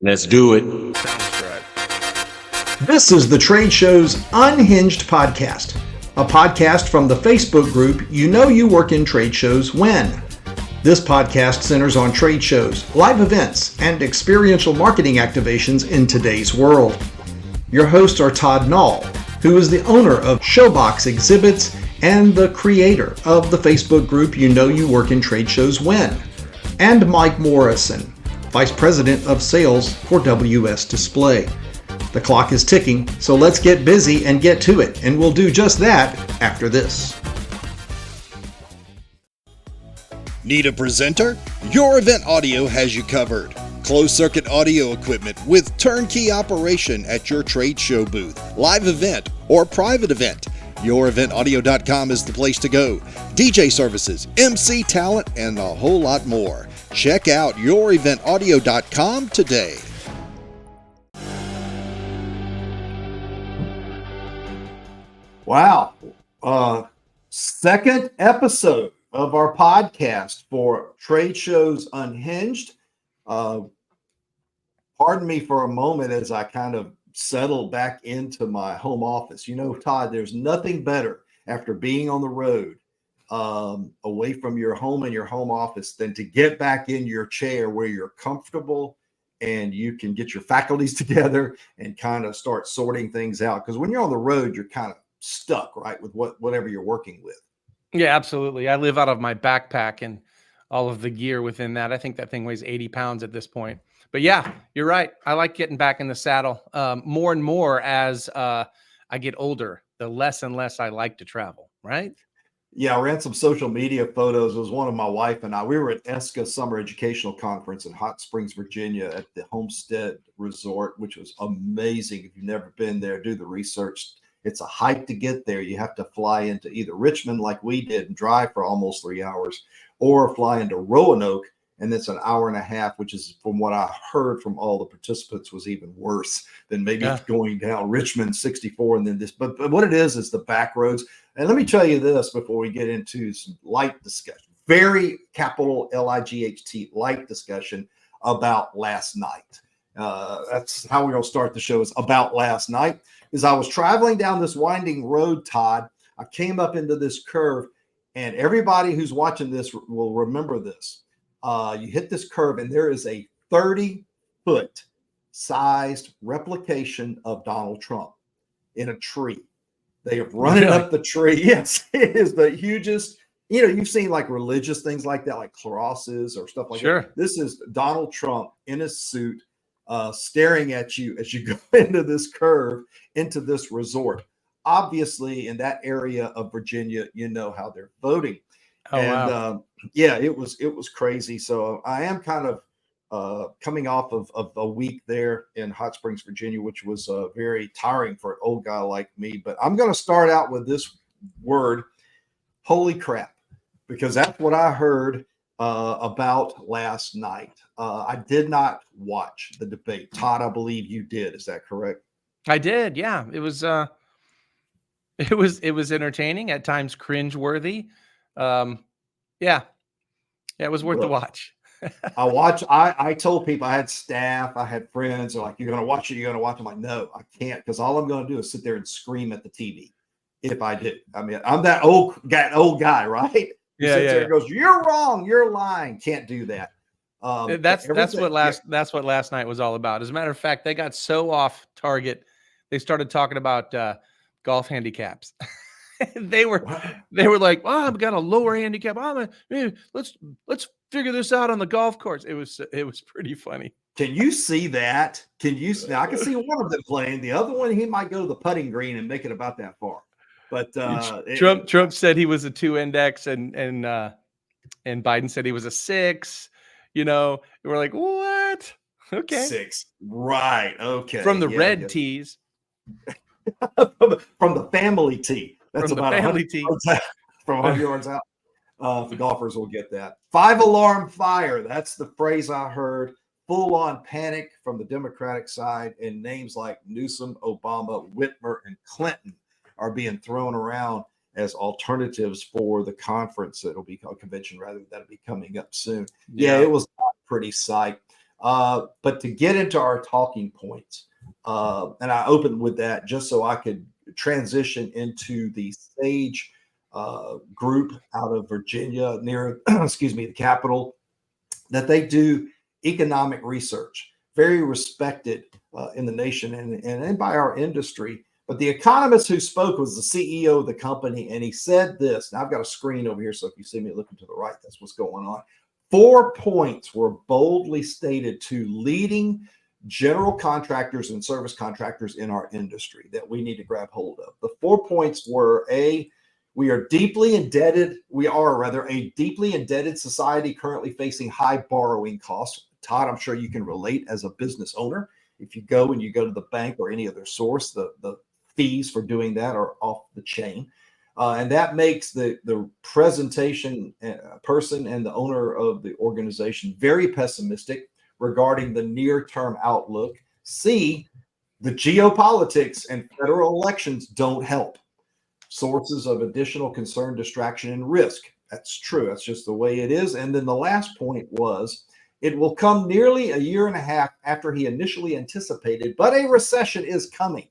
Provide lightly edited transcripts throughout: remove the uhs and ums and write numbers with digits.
Let's do it. Sounds right. This is the Trade Show's Unhinged podcast, a podcast from the Facebook group You Know You Work in Trade Shows When. This podcast centers on trade shows, live events, and experiential marketing activations in today's world. Your hosts are Todd, who is the owner of Showbox Exhibits and the creator of the Facebook group You Know You Work in Trade Shows When, and Mike Morrison, Vice President of Sales for WS Display. The clock is ticking, so let's get busy and get to it, and we'll do just that after this. Need a presenter? Your Event Audio has you covered. Closed-circuit audio equipment with turnkey operation at your trade show booth, live event, or private event. YourEventAudio.com is the place to go. DJ services, MC talent, and a whole lot more. Check out YourEventAudio.com today. Wow. Second episode of our podcast for Trade Shows Unhinged. Pardon me for a moment as I kind of settle back into my home office. You know, Todd, there's nothing better after being on the road, away from your home and your home office, than to get back in your chair where you're comfortable and you can get your faculties together and kind of start sorting things out. Because when you're on the road, you're kind of stuck, right, with whatever you're working with. Yeah, absolutely. I live out of my backpack and all of the gear within that. I think that thing weighs 80 pounds at this point. But yeah, you're right. I like getting back in the saddle more and more as I get older. The less and less I like to travel, right? Yeah, I ran some social media photos. It was one of my wife and I. We were at ESCA Summer Educational Conference in Hot Springs, Virginia at the Homestead Resort, which was amazing. If you've never been there, do the research. It's a hike to get there. You have to fly into either Richmond like we did and drive for almost 3 hours, or fly into Roanoke, and it's an hour and a half, which is, from what I heard from all the participants, was even worse than maybe going down Richmond 64 and then this. But what it is the back roads. And let me tell you this before we get into some light discussion, very capital LIGHT light discussion about last night. That's how we're going to start the show, is about last night. As I was traveling down this winding road, Todd, I came up into this curve, and everybody who's watching this will remember this. You hit this curve, and there is a 30-foot sized replication of Donald Trump in a tree. They have run it up the tree. Yes, it is the hugest. You know, you've seen like religious things like that, like crosses or stuff like that. This is Donald Trump in his suit, staring at you as you go into this curve, into this resort. Obviously, in that area of Virginia, you know how they're voting. Wow. Yeah, it was crazy. So I am kind of coming off of a week there in Hot Springs, Virginia, which was very tiring for an old guy like me. But I'm going to start out with this word, holy crap, because that's what I heard about last night. I did not watch the debate. Todd, I believe you did. Is that correct? I did. Yeah, it was entertaining, at times cringeworthy. Yeah, it was worth the watch. I told people, I had staff, I had friends, they're like, you're going to watch it, you're going to watch it. I'm like, no, I can't, because all I'm going to do is sit there and scream at the TV if I do. I mean, I'm that old guy, right? Yeah. There goes, you're wrong, you're lying. Can't do that. That's what last night was all about. As a matter of fact, they got so off target, they started talking about golf handicaps. they were like, "Oh, I've got a lower handicap. Let's figure this out on the golf course." It was pretty funny. Can you see that? Now I can see one of them playing. The other one, he might go to the putting green and make it about that far. But Trump said he was a 2 index, and Biden said he was a 6. You know, and we're like, what? Okay, 6, right? Okay, from the red tees, from the family tee. That's from about the family tee. From 100 yards out. The golfers will get that. 5-alarm fire. That's the phrase I heard. Full-on panic from the Democratic side, and names like Newsom, Obama, Whitmer, and Clinton are being thrown around as alternatives for the conference. It'll be a convention rather that'll be coming up soon. Yeah, it was a pretty sight. But to get into our talking points, and I opened with that just so I could transition into the Sage group out of Virginia near, excuse me, the capital, that they do economic research, very respected in the nation and by our industry. But the economist who spoke was the CEO of the company, and he said this. Now I've got a screen over here, so if you see me looking to the right, that's what's going on. 4 points were boldly stated to leading general contractors and service contractors in our industry that we need to grab hold of. The 4 points were: A, we are deeply indebted. We are rather a deeply indebted society currently facing high borrowing costs. Todd, I'm sure you can relate as a business owner. If you go to the bank or any other source, the fees for doing that are off the chain. And that makes the presentation person and the owner of the organization very pessimistic regarding the near-term outlook. C, the geopolitics and federal elections don't help. Sources of additional concern, distraction, and risk. That's true. That's just the way it is. And then the last point was, it will come nearly a year and a half after he initially anticipated, but a recession is coming,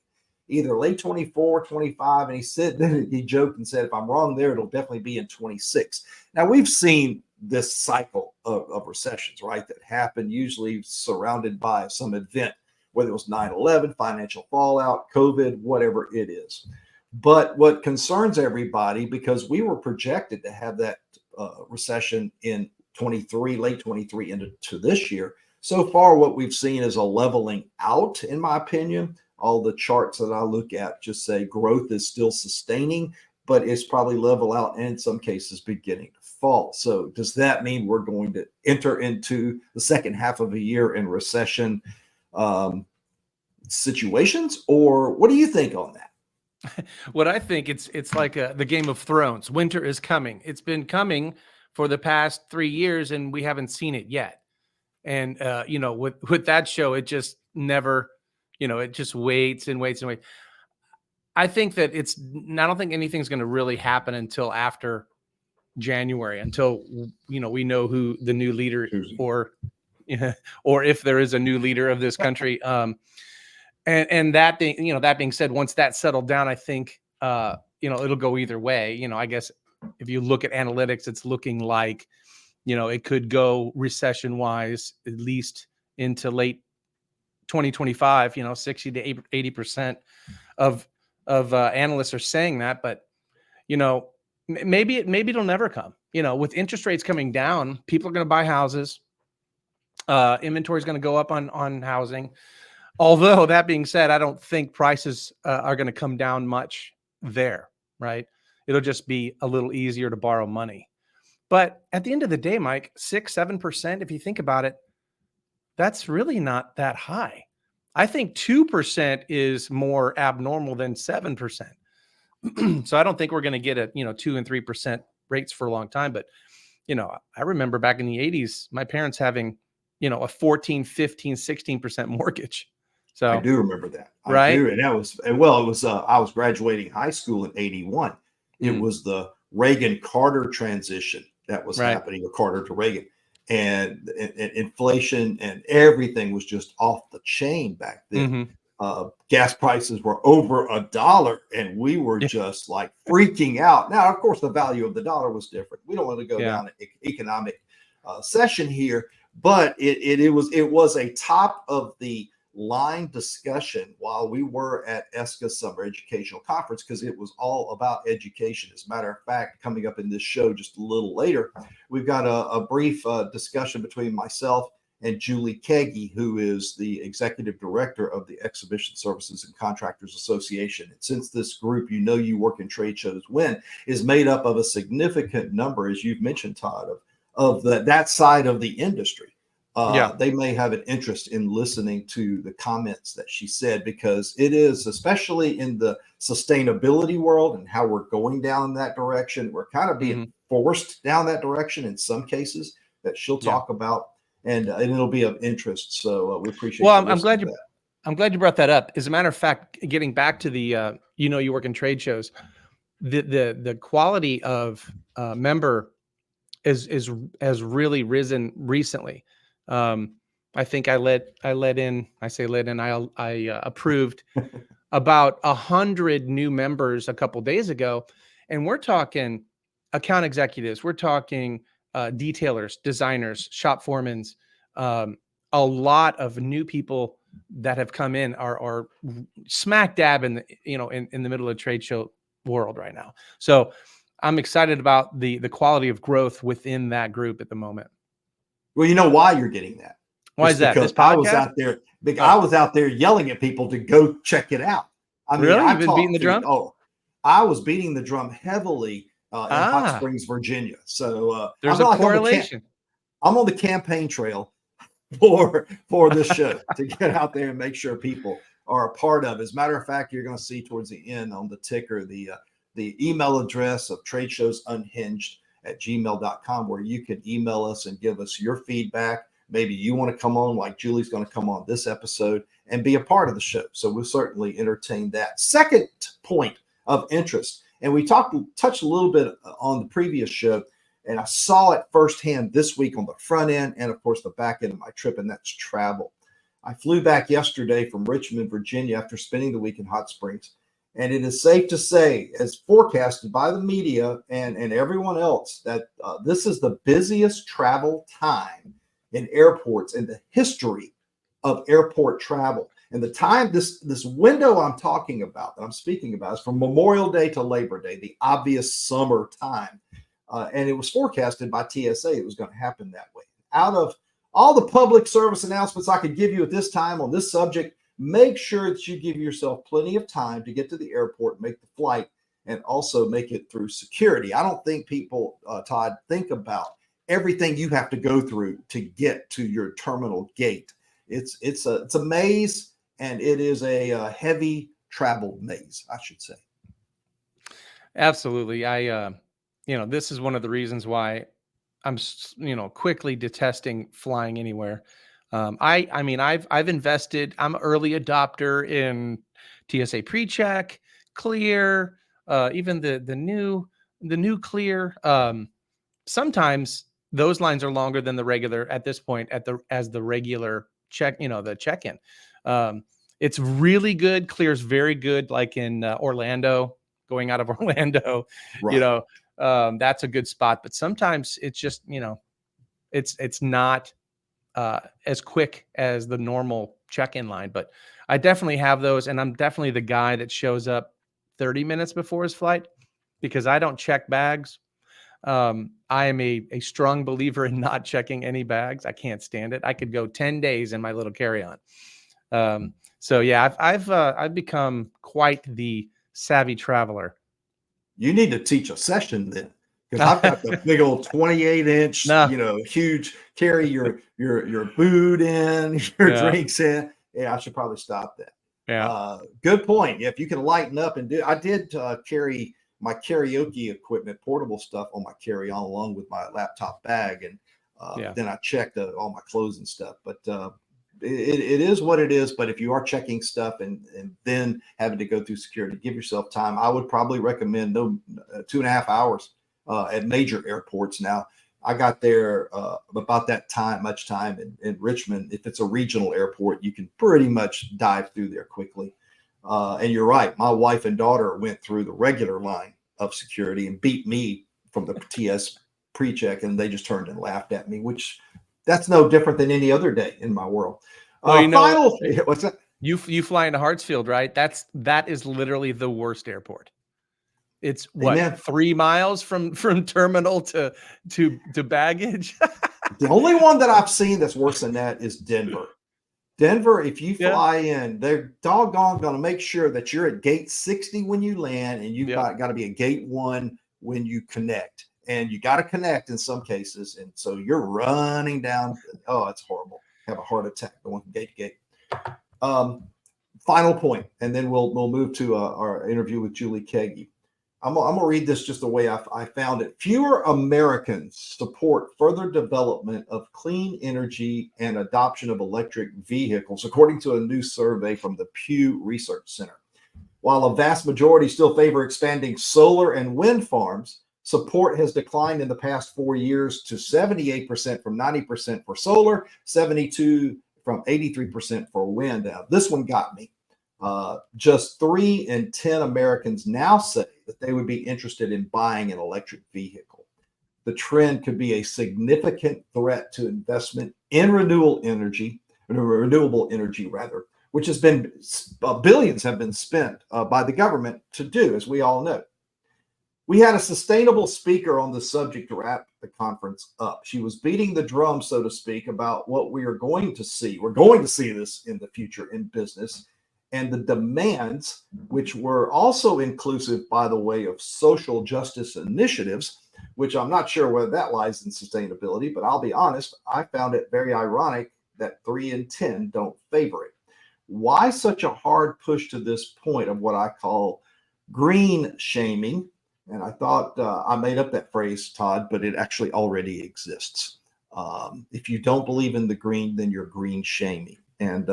either late 24, 25. And he said, then he joked and said, if I'm wrong there, it'll definitely be in 26. Now, we've seen this cycle of recessions, right, that happen usually surrounded by some event, whether it was 9/11, financial fallout, COVID, whatever it is. But what concerns everybody, because we were projected to have that recession in 23, late 23 into this year. So far, what we've seen is a leveling out, in my opinion. All the charts that I look at just say growth is still sustaining, but it's probably level out and in some cases beginning to fall. So does that mean we're going to enter into the second half of a year in recession situations? Or what do you think on that? What I think, it's like the Game of Thrones. Winter is coming. It's been coming for the past 3 years, and we haven't seen it yet. And with that show, it just never, it just waits and waits and waits. I think that I don't think anything's going to really happen until after January, until we know who the new leader or if there is a new leader of this country. And that thing, that being said, once that's settled down, I think, it'll go either way. I guess if you look at analytics, it's looking like, it could go recession wise, at least into late 2025, 60 to 80% of analysts are saying that, but, maybe it'll never come. With interest rates coming down, people are going to buy houses. Inventory is going to go up on housing. Although that being said, I don't think prices are going to come down much there, right? It'll just be a little easier to borrow money. But at the end of the day, Mike, 6-7%, if you think about it, that's really not that high. I think 2% is more abnormal than 7%. So I don't think we're going to get a 2 and 3% rates for a long time. But I remember back in the 80s, my parents having a 14, 15, 16% mortgage. So I do remember that. Right. I do. And that was, I was graduating high school in 81. It was the Reagan-Carter transition that was happening, or Carter to Reagan. And inflation and everything was just off the chain back then. Gas prices were over $1, and we were just like freaking out. Now, of course, the value of the dollar was different. We don't want to go down an economic session here, but it was a top of the line discussion while we were at ESCA Summer Educational Conference, because it was all about education. As a matter of fact, coming up in this show just a little later, we've got a brief discussion between myself and Julie Kagy, who is the executive director of the Exhibition Services and Contractors Association. And since this group, you work in trade shows, is made up of a significant number, as you've mentioned, Todd, of that side of the industry. They may have an interest in listening to the comments that she said, because it is, especially in the sustainability world and how we're going down that direction, we're kind of being forced down that direction in some cases that she'll talk about, and it'll be of interest. So we appreciate. Well, I'm glad you brought that up. As a matter of fact, getting back to the you work in trade shows, the quality of member has really risen recently. I think I approved about 100 new members a couple days ago. And we're talking account executives, we're talking detailers, designers, shop foremans, a lot of new people that have come in are smack dab in the, in the middle of the trade show world right now. So I'm excited about the quality of growth within that group at the moment. Well, you know why you're getting that? Why is that? Because I was out there. I was out there yelling at people to go check it out. I mean, really? You've been beating the drum? I was beating the drum heavily in Hot Springs, Virginia. So there's a correlation. I'm on the campaign trail for this show to get out there and make sure people are a part of it. As a matter of fact, you're going to see towards the end on the ticker the email address of Trade Shows Unhinged at gmail.com, where you can email us and give us your feedback. Maybe you want to come on, like Julie's going to come on this episode and be a part of the show. So we'll certainly entertain that. Second point of interest, and we touched a little bit on the previous show, and I saw it firsthand this week on the front end and, of course, the back end of my trip, and that's travel. I flew back yesterday from Richmond, Virginia, after spending the week in Hot Springs. And it is safe to say, as forecasted by the media and everyone else, that this is the busiest travel time in airports in the history of airport travel. And the time, this window I'm talking about, that I'm speaking about, is from Memorial Day to Labor Day, the obvious summer time. And it was forecasted by TSA it was going to happen that way. Out of all the public service announcements I could give you at this time on this subject, make sure that you give yourself plenty of time to get to the airport, make the flight, and also make it through security. I don't think people, Todd, think about everything you have to go through to get to your terminal gate. It's a maze, and it is a heavy travel maze, I should say. Absolutely. This is one of the reasons why I'm, quickly detesting flying anywhere. I've invested. I'm an early adopter in TSA PreCheck, Clear, even the new Clear. Sometimes those lines are longer than the regular at this point as the regular check. The check-in. It's really good. Clear's very good. Like in Orlando, going out of Orlando, right. That's a good spot. But sometimes it's just it's not as quick as the normal check-in line, but I definitely have those. And I'm definitely the guy that shows up 30 minutes before his flight because I don't check bags. I am a strong believer in not checking any bags. I can't stand it. I could go 10 days in my little carry-on. So yeah, I've become quite the savvy traveler. You need to teach a session then. Because I've got the big old 28-inch, huge, carry your food in, your drinks in. Yeah, I should probably stop that. Yeah. Good point. If you can lighten up and I did carry my karaoke equipment, portable stuff on my carry-on along with my laptop bag. And then I checked all my clothes and stuff. But it is what it is. But if you are checking stuff and then having to go through security, give yourself time. I would probably recommend 2.5 hours. At major airports. Now, I got there about that time, much time in Richmond. If it's a regional airport, you can pretty much dive through there quickly. And you're right. My wife and daughter went through the regular line of security and beat me from the TS PreCheck, and they just turned and laughed at me, which that's no different than any other day in my world. What's that? You fly into Hartsfield, right? That is literally the worst airport. It's what, Amen. 3 miles from terminal to baggage. The only one that I've seen that's worse than that is Denver. Denver, if you fly in, they're doggone going to make sure that you're at gate 60 when you land, and you've got to be at gate 1 when you connect. And you got to connect in some cases. And so you're running down. Oh, it's horrible. Have a heart attack going from gate to gate. Final point, and then we'll move to our interview with Julie Kagy. I'm going to read this just the way I found it. Fewer Americans support further development of clean energy and adoption of electric vehicles, according to a new survey from the Pew Research Center. While a vast majority still favor expanding solar and wind farms, support has declined in the past 4 years to 78% from 90% for solar, 72% from 83% for wind. Now, this one got me. Just 3 in 10 Americans now say that they would be interested in buying an electric vehicle. The trend could be a significant threat to investment in renewable energy rather, which has been billions have been spent by the government to do, as we all know. We had a sustainable speaker on the subject to wrap the conference up. She was beating the drum, so to speak, about what we are going to see. We're going to see this in the future in business, and the demands, which were also inclusive, by the way, of social justice initiatives, which I'm not sure whether that lies in sustainability, but I'll be honest, I found it very ironic that 3 in 10 don't favor it. Why such a hard push to this point of what I call green shaming? And I thought I made up that phrase, Todd, but it actually already exists. If you don't believe in the green, then you're green shaming. And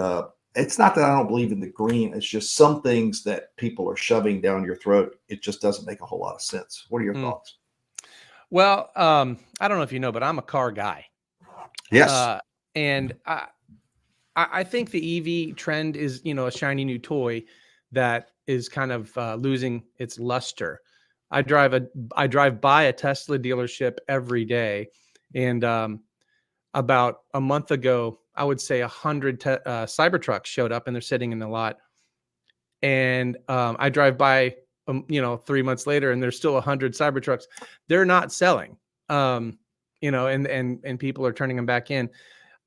it's not that I don't believe in the green. It's just some things that people are shoving down your throat. It just doesn't make a whole lot of sense. What are your thoughts? Well, I don't know if you know, but I'm a car guy. Yes. And I think the EV trend is, a shiny new toy that is kind of losing its luster. I drive by a Tesla dealership every day, and about a month ago, I would say 100 Cybertrucks showed up, and they're sitting in the lot. And I drive by, 3 months later, and there's still 100 Cybertrucks. They're not selling, and people are turning them back in.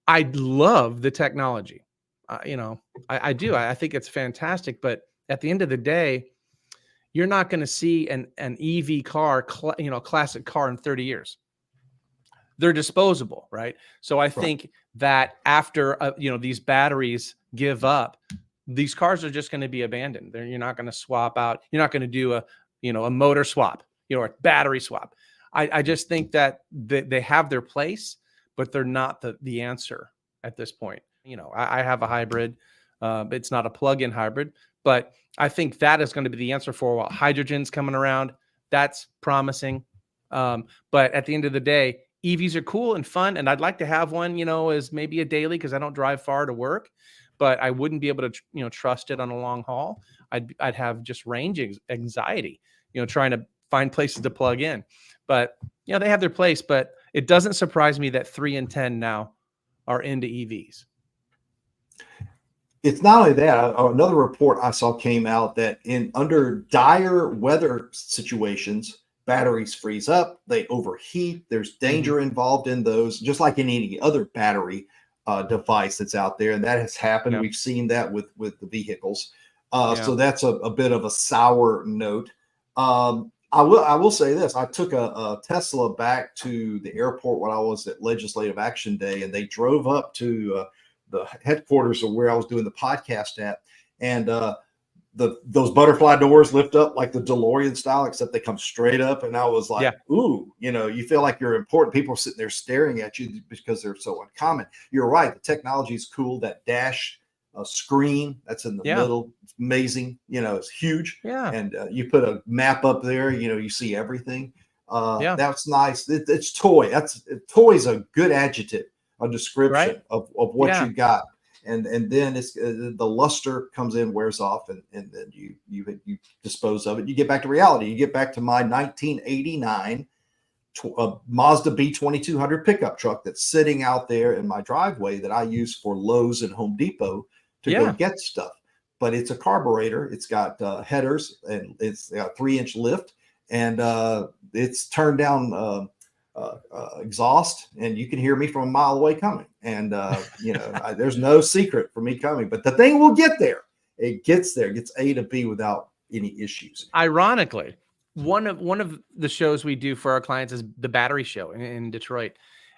I love the technology, I do. I think it's fantastic, but at the end of the day, you're not going to see an EV car, classic car in 30 years. They're disposable, right? So I think that after, these batteries give up, these cars are just going to be abandoned. You're not going to swap out. You're not going to do a motor swap, or a battery swap. I just think that they have their place, but they're not the answer at this point. I have a hybrid. It's not a plug-in hybrid, but I think that is going to be the answer for a while. Hydrogen's coming around. That's promising. But at the end of the day, EVs are cool and fun. And I'd like to have one, as maybe a daily, because I don't drive far to work, but I wouldn't be able to, trust it on a long haul. I'd have just range anxiety, trying to find places to plug in. But, they have their place, but it doesn't surprise me that 3 in 10 now are into EVs. It's not only that. Another report I saw came out that under dire weather situations, batteries freeze up, they overheat. There's danger involved in those, just like in any other battery device that's out there. And that has happened. Yeah. We've seen that with the vehicles. So that's a bit of a sour note. I will say this. I took a Tesla back to the airport when I was at Legislative Action Day, and they drove up to the headquarters of where I was doing the podcast at. And those butterfly doors lift up like the DeLorean style, except they come straight up. And I was like, ooh, you feel like you're important. People are sitting there staring at you because they're so uncommon. You're right. The technology is cool. That dash screen that's in the middle, it's amazing. It's huge. Yeah. And you put a map up there, you see everything. That's nice. It's toy. Toy is a good adjective, a description of what you got. And then it's the luster comes in, wears off, and then you dispose of it. You get back to reality. You get back to my 1989 Mazda B2200 pickup truck that's sitting out there in my driveway that I use for Lowe's and Home Depot to go get stuff. But it's a carburetor. It's got headers, and it's got a 3-inch lift, and it's turned down exhaust, and you can hear me from a mile away coming. And there's no secret for me coming, but the thing will get there. It gets there, gets A to B without any issues. Ironically, one of the shows we do for our clients is the battery show in Detroit,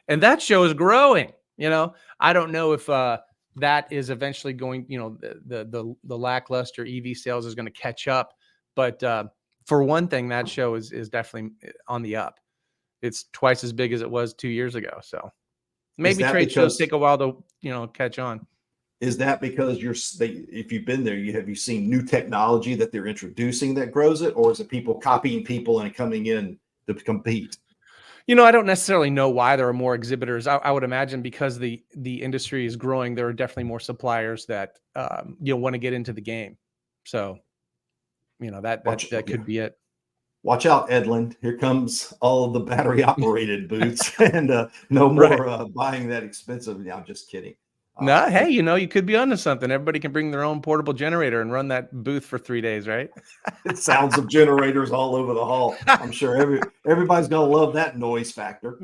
and that show is growing. I don't know if that is eventually going, the lackluster EV sales is going to catch up, but for one thing, that show is definitely on the up. It's twice as big as it was 2 years ago. So maybe trade shows take a while to, catch on. Is that because if you've been there, have you seen new technology that they're introducing that grows it, or is it people copying people and coming in to compete? I don't necessarily know why there are more exhibitors. I would imagine because the industry is growing, there are definitely more suppliers that want to get into the game. So, that could be it. Watch out, Edlin. Here comes all of the battery operated booths and no more buying that expensive. Yeah, I'm just kidding. No, hey, you could be onto something. Everybody can bring their own portable generator and run that booth for 3 days, right? It sounds of generators all over the hall. I'm sure everybody's gonna love that noise factor.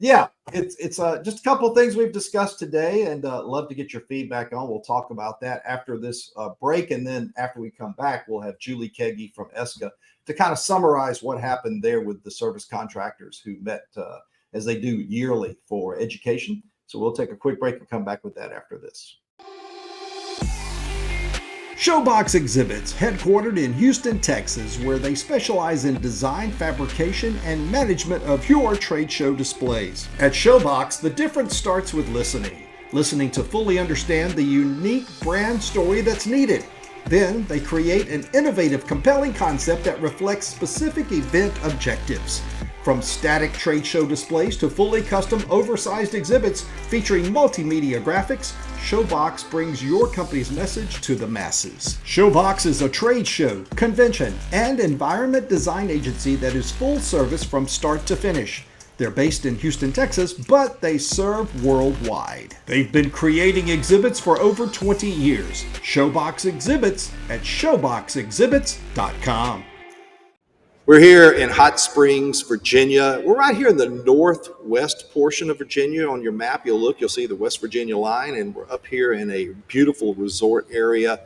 Yeah, it's just a couple of things we've discussed today, and love to get your feedback on. We'll talk about that after this break, and then after we come back, we'll have Julie Kagy from ESCA to kind of summarize what happened there with the service contractors who met as they do yearly for education. So we'll take a quick break and come back with that after this. Showbox Exhibits, headquartered in Houston, Texas, where they specialize in design, fabrication, and management of your trade show displays. At Showbox, the difference starts with listening to fully understand the unique brand story that's needed. Then they create an innovative, compelling concept that reflects specific event objectives. From static trade show displays to fully custom oversized exhibits featuring multimedia graphics, Showbox brings your company's message to the masses. Showbox is a trade show, convention, and environment design agency that is full service from start to finish. They're based in Houston, Texas, but they serve worldwide. They've been creating exhibits for over 20 years. Showbox Exhibits at showboxexhibits.com. We're here in Hot Springs, Virginia. We're right here in the northwest portion of Virginia. On your map, you'll see the West Virginia line, and we're up here in a beautiful resort area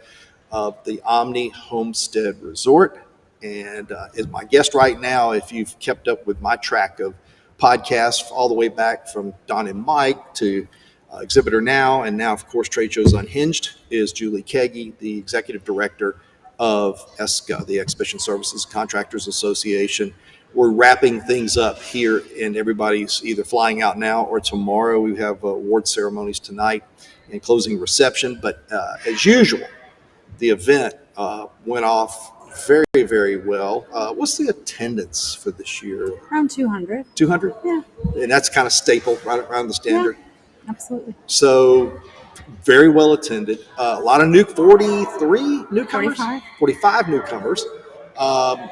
of the Omni Homestead Resort. And is my guest right now, if you've kept up with my track of podcasts all the way back from Don and Mike to Exhibitor Now, and now, of course, Trade Shows Unhinged, is Julie Kagy, the Executive Director of ESCA, the Exhibition Services Contractors Association. We're wrapping things up here, and everybody's either flying out now or tomorrow. We have award ceremonies tonight and closing reception. But as usual, the event went off very, very well. What's the attendance for this year? Around 200. 200? Yeah. And that's kind of staple right around the standard. Yeah, absolutely. So very well attended. A lot of 43 newcomers, 45 newcomers.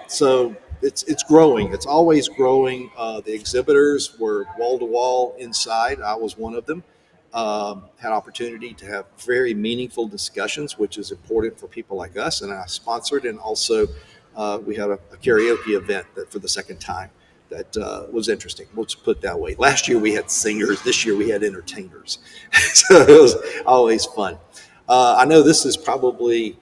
So it's growing. It's always growing. The exhibitors were wall to wall inside. I was one of them. Had opportunity to have very meaningful discussions, which is important for people like us. And I sponsored, and also we had a karaoke event that for the second time that was interesting. We'll just put it that way. Last year we had singers. This year we had entertainers. So it was always fun. I know this is probably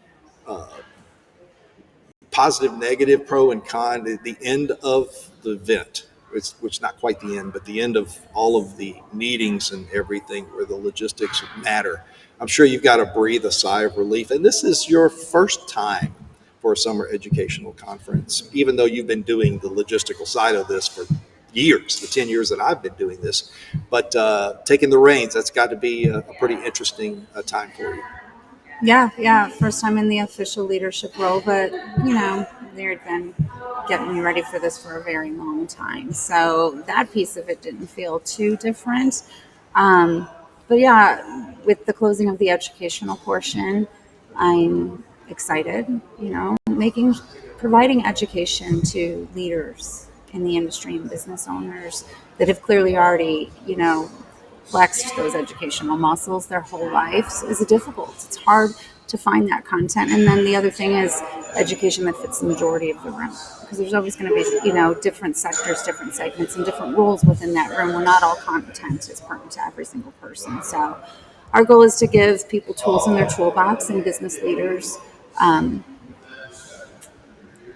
positive, negative, pro, and con. The end of the event, which is not quite the end, but the end of all of the meetings and everything where the logistics matter. I'm sure you've got to breathe a sigh of relief. And this is your first time for a summer educational conference, even though you've been doing the logistical side of this for years, the 10 years that I've been doing this. But taking the reins, that's got to be a pretty interesting time for you. Yeah. First time in the official leadership role, but, they had been getting me ready for this for a very long time. So that piece of it didn't feel too different. But yeah, with the closing of the educational portion, I'm excited, providing education to leaders in the industry and business owners that have clearly already, flexed those educational muscles their whole lives is difficult. It's hard to find that content. And then the other thing is education that fits the majority of the room, because there's always going to be, different sectors, different segments, and different roles within that room. We're not all content is pertinent to every single person. So our goal is to give people tools in their toolbox and business leaders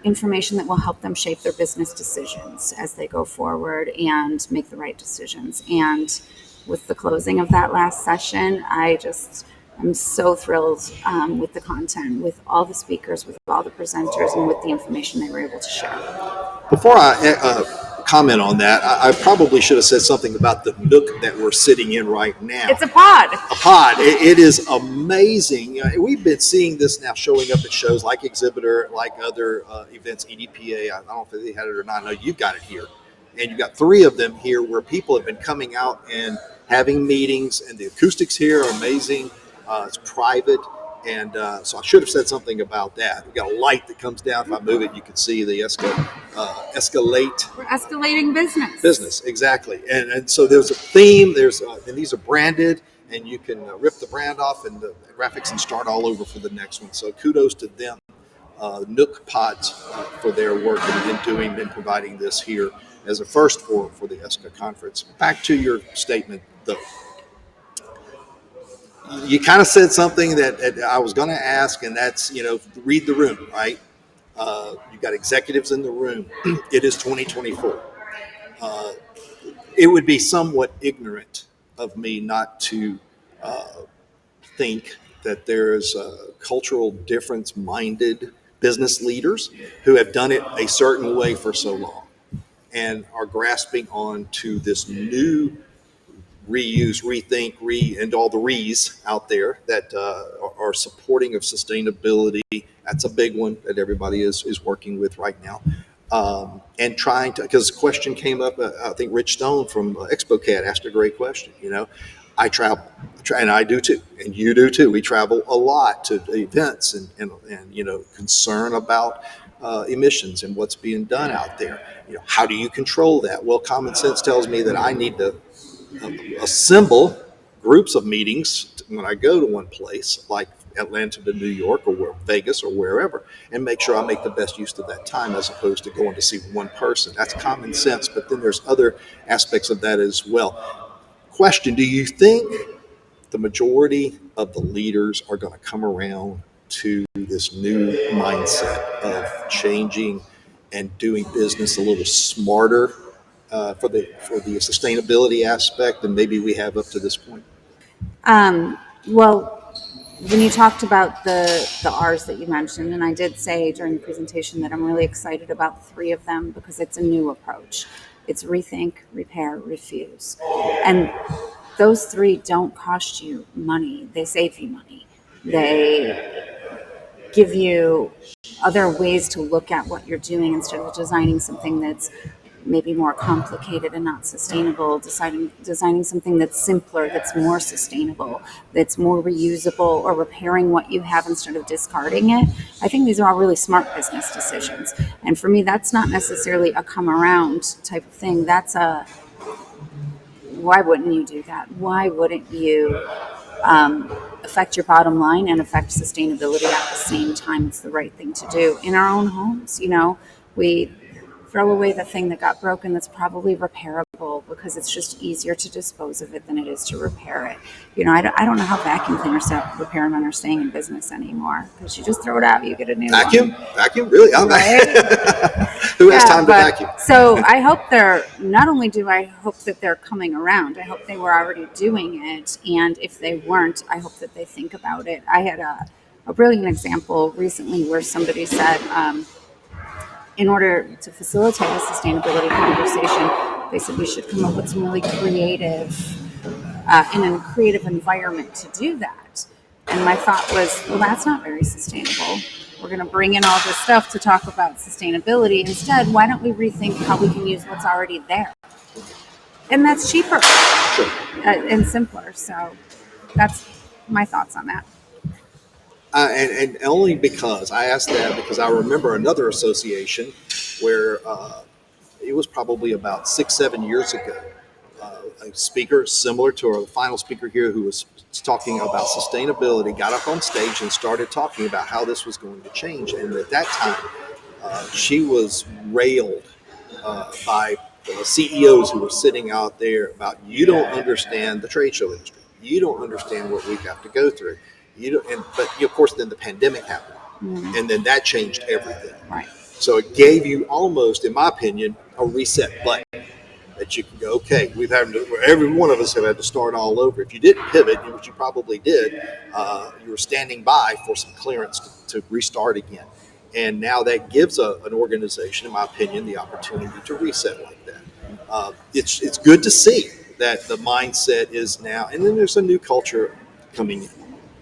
information that will help them shape their business decisions as they go forward and make the right decisions. And with the closing of that last session, I'm so thrilled with the content, with all the speakers, with all the presenters, and with the information they were able to share. Before I comment on that, I probably should have said something about the nook that we're sitting in right now. It's a pod. It is amazing. We've been seeing this now showing up at shows like Exhibitor, like other events, EDPA. I don't know if they had it or not. I know you've got it here. And you got 3 of them here where people have been coming out and having meetings, and the acoustics here are amazing. It's private. And so I should have said something about that. We've got a light that comes down. If I move it, you can see the escalate. We're escalating business. Business, exactly. And so there's a theme. And these are branded, and you can rip the brand off and the graphics and start all over for the next one. So kudos to them, Nook Pods, for their work in doing and providing this here as a first for the ESCA conference. Back to your statement, though. You kind of said something that I was going to ask, and that's, read the room, right? You got executives in the room. It is 2024. It would be somewhat ignorant of me not to think that there's cultural difference-minded business leaders who have done it a certain way for so long and are grasping on to this new reuse, rethink, and all the re's out there that are supporting of sustainability. That's a big one that everybody is working with right now. And trying to, because the question came up, I think Rich Stone from ExpoCAD asked a great question. I travel, and I do too, and you do too. We travel a lot to events and concern about emissions and what's being done out there. How do you control that? Well, common sense tells me that I need to assemble groups of meetings when I go to one place, like Atlanta to New York or Vegas or wherever, and make sure I make the best use of that time as opposed to going to see one person. That's common sense, but then there's other aspects of that as well. Question, do you think the majority of the leaders are going to come around to this new mindset of changing and doing business a little smarter for the sustainability aspect than maybe we have up to this point? Well, when you talked about the R's that you mentioned, and I did say during the presentation that I'm really excited about 3 of them because it's a new approach. It's rethink, repair, refuse. And those 3 don't cost you money. They save you money. They give you other ways to look at what you're doing instead of designing something that's maybe more complicated and not sustainable, designing something that's simpler, that's more sustainable, that's more reusable, or repairing what you have instead of discarding it. I think these are all really smart business decisions. And for me, that's not necessarily a come around type of thing. That's a, why wouldn't you do that? Why wouldn't you affect your bottom line and affect sustainability at the same time? It's the right thing to do in our own homes. We throw away the thing that got broken that's probably repairable because it's just easier to dispose of it than it is to repair it. I don't know how vacuum cleaner repairmen are staying in business anymore, because you just throw it out, you get a new vacuum, really? Right? Who has time to vacuum? So I hope not only do I hope that they're coming around, I hope they were already doing it. And if they weren't, I hope that they think about it. I had a brilliant example recently where somebody said, in order to facilitate a sustainability conversation, they said we should come up with some really creative, in a creative environment to do that. And my thought was, well, that's not very sustainable. We're going to bring in all this stuff to talk about sustainability. Instead, why don't we rethink how we can use what's already there? And that's cheaper and simpler. So that's my thoughts on that. And only because I asked that because I remember another association where it was probably about 6-7 years ago. A speaker similar to our final speaker here, who was talking about sustainability, got up on stage and started talking about how this was going to change. And at that time, she was railed by the CEOs who were sitting out there about, you don't understand the trade show industry. You don't understand what we have to go through. But of course, then the pandemic happened, and then that changed everything. Right. So it gave you almost, in my opinion, a reset button that you can go, okay, every one of us have had to start all over. If you didn't pivot, which you probably did, you were standing by for some clearance to restart again. And now that gives an organization, in my opinion, the opportunity to reset like that. It's good to see that the mindset is now, and then there's a new culture coming in.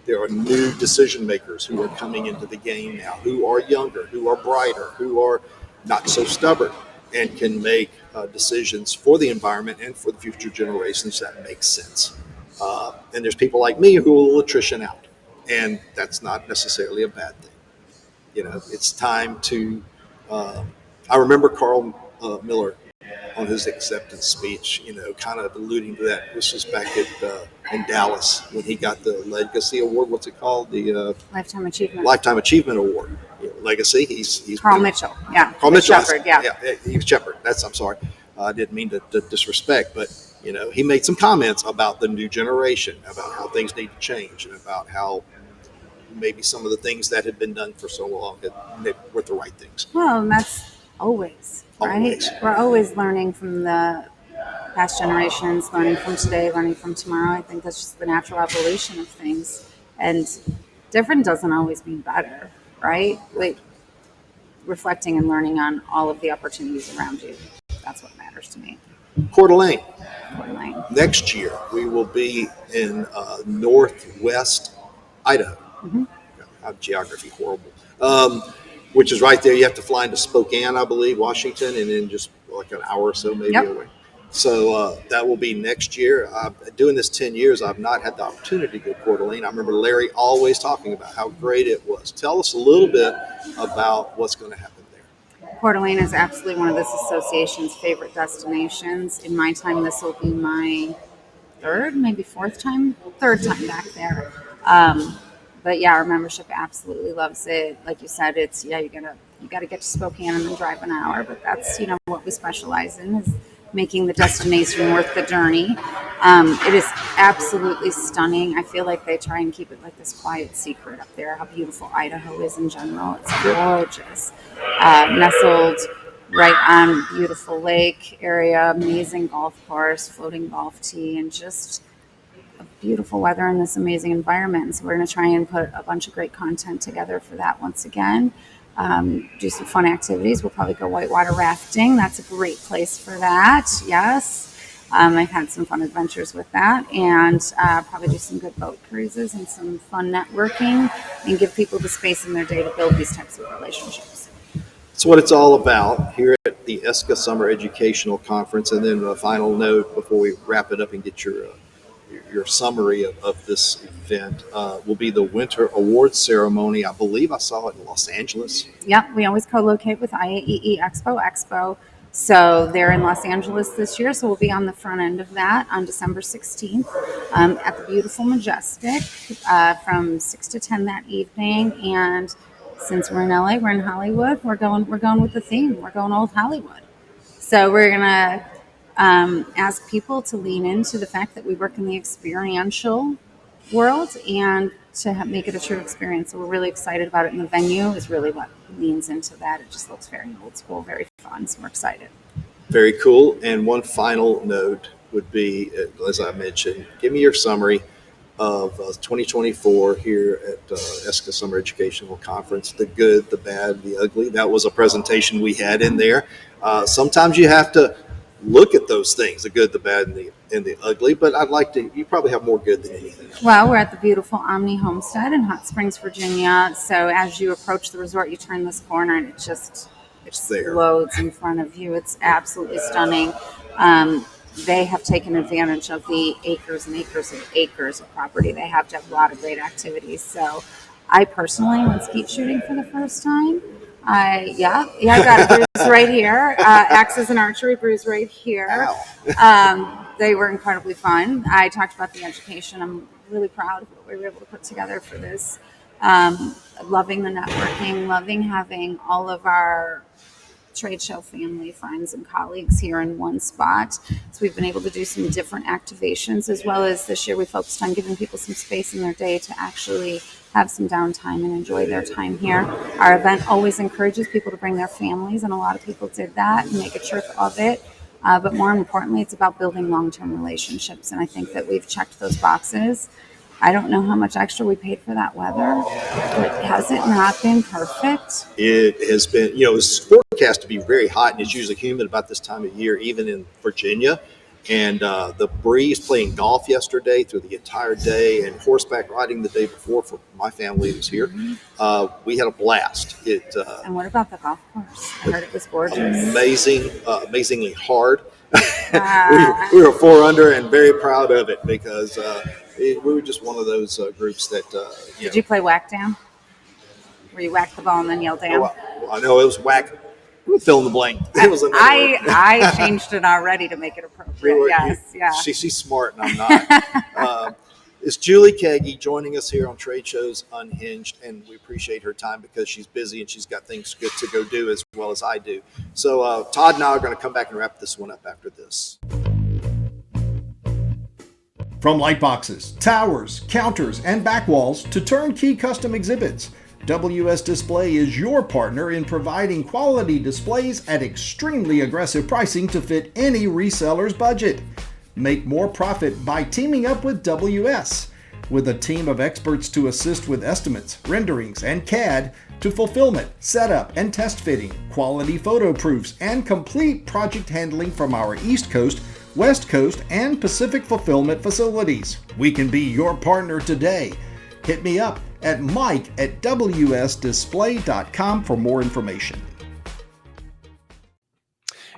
There are new decision makers who are coming into the game now, who are younger, who are brighter, who are not so stubborn. and can make decisions for the environment and for the future generations that make sense. And there's people like me who will attrition out, and that's not necessarily a bad thing. It's time to. I remember Carl Miller on his acceptance speech, kind of alluding to that. This was back in Dallas when he got the Legacy Award. What's it called? The Lifetime Achievement. Lifetime Achievement Award. Legacy. He's Carl Mitchell. Yeah. Carl Mitchell. Shepherd. Yeah. He was Shepherd. I'm sorry. I didn't mean to disrespect, but he made some comments about the new generation, about how things need to change, and about how maybe some of the things that had been done for so long were the right things. Well, and that's always, right? Always. We're always learning from the past generations, learning from today, learning from tomorrow. I think that's just the natural evolution of things. And different doesn't always mean better, right? Like reflecting and learning on all of the opportunities around you. That's what matters to me. Coeur d'Alene. Coeur d'Alene. Next year, we will be in northwest Idaho. Mm-hmm. Geography horrible. Which is right there. You have to fly into Spokane, I believe, Washington, and then just like an hour or so maybe away. So that will be next year. Doing this 10 years, I've not had the opportunity to go to Coeur d'Alene. I remember Larry always talking about how great it was. Tell us a little bit about what's going to happen there. Coeur d'Alene is absolutely one of this association's favorite destinations. In my time, this will be my third time back there. But yeah, our membership absolutely loves it. Like you said, it's you gotta get to Spokane and then drive an hour. But that's what we specialize in is making the destination worth the journey. It is absolutely stunning. I feel like they try and keep it like this quiet secret up there. How beautiful Idaho is in general. It's gorgeous, nestled right on beautiful lake area, amazing golf course, floating golf tee, and just beautiful weather in this amazing environment. So we're going to try and put a bunch of great content together for that once again. Do some fun activities. We'll probably go whitewater rafting. That's a great place for that. Yes. I've had some fun adventures with that, and probably do some good boat cruises and some fun networking and give people the space in their day to build these types of relationships. That's what it's all about here at the ESCA Summer Educational Conference. And then a final note before we wrap it up and get your summary of this event will be the Winter Awards Ceremony. I believe I saw it in Los Angeles. Yep, we always co-locate with IAEE Expo. So they're in Los Angeles this year, so we'll be on the front end of that on December 16th at the beautiful Majestic from 6 to 10 that evening. And since we're in LA, we're in Hollywood, we're going with the theme. We're going old Hollywood. So we're going to ask people to lean into the fact that we work in the experiential world and to make it a true experience. So we're really excited about it, and the venue is really what leans into that. It just looks very old school, very fun, so we're excited. Very cool. And one final note would be, as I mentioned, give me your summary of 2024 here at ESCA Summer Educational Conference, the good, the bad, the ugly. That was a presentation we had in there. Sometimes you have to look at those things, the good, the bad, and the ugly, but you probably have more good than anything else. Well, we're at the beautiful Omni Homestead in Hot Springs, Virginia. So as you approach the resort, you turn this corner and it explodes in front of you. It's absolutely stunning. They have taken advantage of the acres and acres of property. They have to have a lot of great activities. So I personally went skeet shooting for the first time. I got a bruise right here. Axes and archery bruise right here. They were incredibly fun. I talked about the education. I'm really proud of what we were able to put together for this. Loving the networking, loving having all of our trade show family, friends, and colleagues here in one spot. So we've been able to do some different activations, as well as this year we focused on giving people some space in their day to actually have some downtime and enjoy their time here. Our event always encourages people to bring their families, and a lot of people did that and make a trip of it. But more importantly, it's about building long-term relationships, and I think that we've checked those boxes. I don't know how much extra we paid for that weather, but has it not been perfect? It has been, it's forecast to be very hot, and it's usually humid about this time of year, even in Virginia. And the breeze, playing golf yesterday through the entire day, and horseback riding the day before for my family who's here. We had a blast. And what about the golf course? I heard it was gorgeous. Amazingly hard. we were 4 under and very proud of it because we were just one of those groups that. Did you play whack down? Where you whack the ball and then yell down? I know it was whack. Fill in the blank. It was I changed it already to make it appropriate. Yes. She's smart and I'm not. It's Julie Kagy joining us here on Trade Shows Unhinged, and we appreciate her time because she's busy and she's got things good to go do as well as I do. So Todd and I are going to come back and wrap this one up after this. From light boxes, towers, counters, and back walls to turnkey custom exhibits, WS Display is your partner in providing quality displays at extremely aggressive pricing to fit any reseller's budget. Make more profit by teaming up with WS. With a team of experts to assist with estimates, renderings, and CAD, to fulfillment, setup, and test fitting, quality photo proofs, and complete project handling from our East Coast, West Coast, and Pacific fulfillment facilities. We can be your partner today. Hit me up at mike@wsdisplay.com for more information.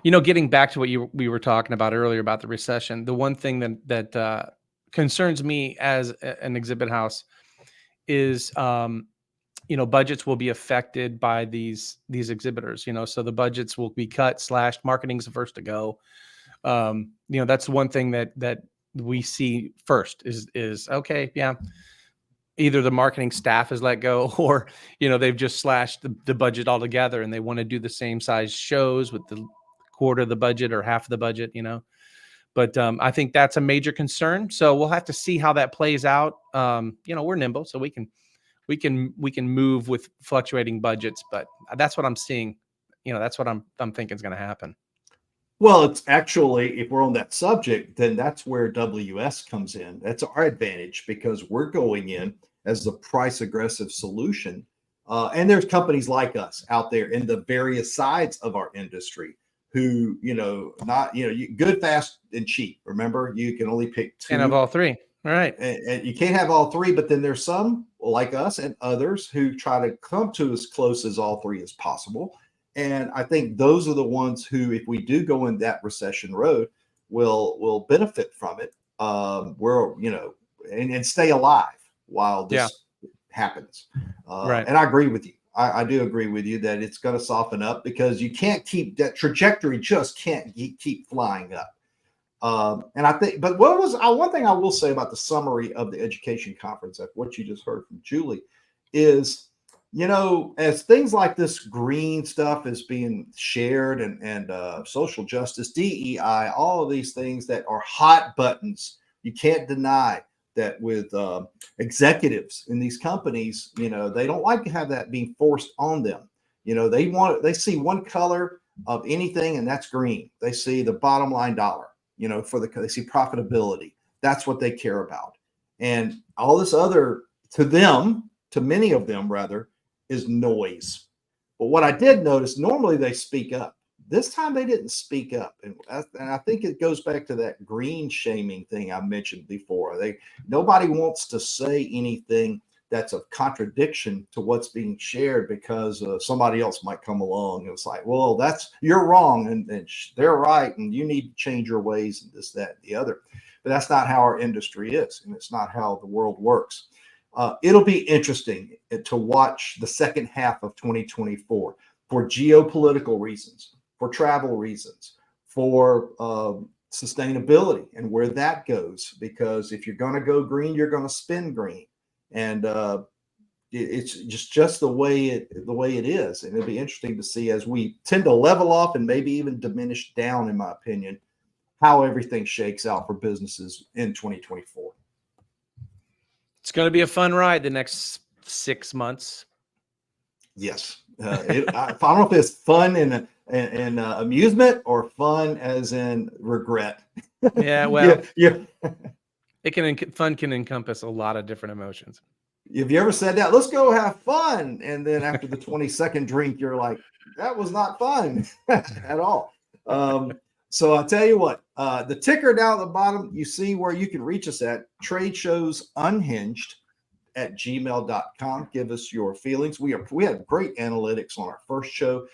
Getting back to what we were talking about earlier about the recession, the one thing that concerns me as an exhibit house is, budgets will be affected by these exhibitors. So the budgets will be cut, slashed. Marketing's the first to go. That's one thing that we see first is okay, yeah. Either the marketing staff is let go or, they've just slashed the budget altogether and they want to do the same size shows with the quarter of the budget or half of the budget, But I think that's a major concern. So we'll have to see how that plays out. We're nimble, so we can move with fluctuating budgets. But that's what I'm seeing. That's what I'm thinking is going to happen. Well, it's actually, if we're on that subject, then that's where WS comes in. That's our advantage because we're going in as the price aggressive solution. And there's companies like us out there in the various sides of our industry who, good, fast, and cheap. Remember, you can only pick 2. Can't have all 3. All right. And you can't have all 3, but then there's some like us and others who try to come to as close as all 3 as possible. And I think those are the ones who, if we do go in that recession road, will benefit from it. And stay alive while this happens. Right. And I agree with you. I do agree with you that it's going to soften up because you can't keep that trajectory, just can't keep flying up. And I think, but one thing I will say about the summary of the education conference, of what you just heard from Julie, is, as things like this green stuff is being shared and social justice, DEI, all of these things that are hot buttons, you can't deny that with executives in these companies, they don't like to have that being forced on them. They see one color of anything and that's green. They see the bottom line dollar, they see profitability. That's what they care about. And all this other, to many of them rather, is noise. But what I did notice, normally they speak up. This time they didn't speak up. And I think it goes back to that green shaming thing I mentioned before. Nobody wants to say anything that's a contradiction to what's being shared because somebody else might come along. And it's like, well, you're wrong and they're right. And you need to change your ways and this, that, and the other. But that's not how our industry is. And it's not how the world works. It'll be interesting to watch the second half of 2024 for geopolitical reasons, for travel reasons, for sustainability and where that goes. Because if you're going to go green, you're going to spend green. And it's just the way it is. And it'll be interesting to see as we tend to level off and maybe even diminish down, in my opinion, how everything shakes out for businesses in 2024. It's going to be a fun ride the next 6 months. Yes. I don't know if it's fun and amusement or fun as in regret. Yeah, well, yeah. Fun can encompass a lot of different emotions. Have you ever said that? Let's go have fun. And then after the 22nd drink, you're like, that was not fun at all. So I'll tell you what, the ticker down at the bottom, you see where you can reach us at Trade Shows Unhinged at gmail.com. Give us your feelings. We had great analytics on our first show.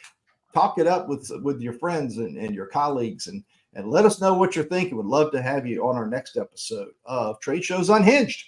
Talk it up with your friends and your colleagues and let us know what you're thinking. Would love to have you on our next episode of Trade Shows Unhinged.